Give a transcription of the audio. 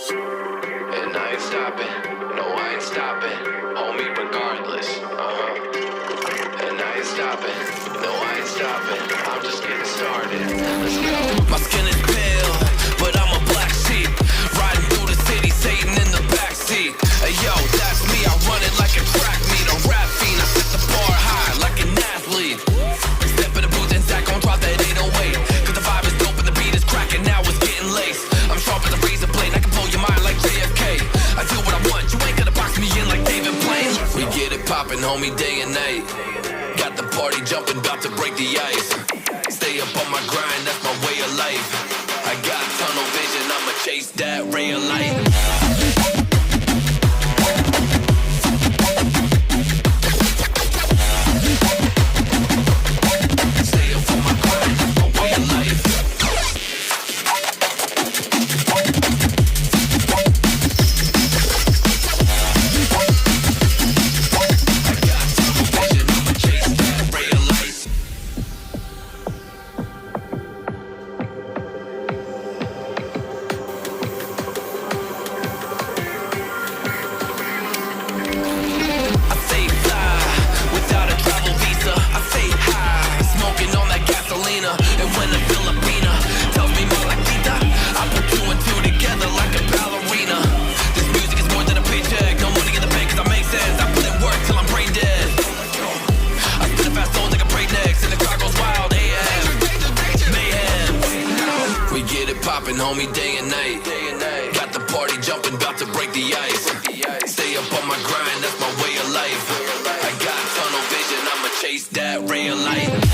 And I ain't stopping, no I ain't stopping, homie regardless, And I ain't stopping, no I ain't stopping, I'm just getting started, let's go. My skin is pale, but I'm a black sheep, riding through the city, Satan in the backseat. Hey yo, that's me, I run it like a track meet, a rap fiend, I set the bar high like an athlete. Step in the booth and Zach gon' drop that 808, cause the vibe is dope and the beat is cracking, now it's getting laced. I'm sharp as a razor blade, I can blow your mind like JFK. I do what I want, you ain't gonna box me in like David Blaine. We get it poppin', homie, day and night. Got the party jumping, about to break the ice. Stay up on my grind, that's my way of life. I got tunnel vision, I'ma chase that ray of light. Homie, day and night. Got the party jumping, about to break the ice. Stay up on my grind, that's my way of life. I got tunnel vision, I'ma chase that ray of light.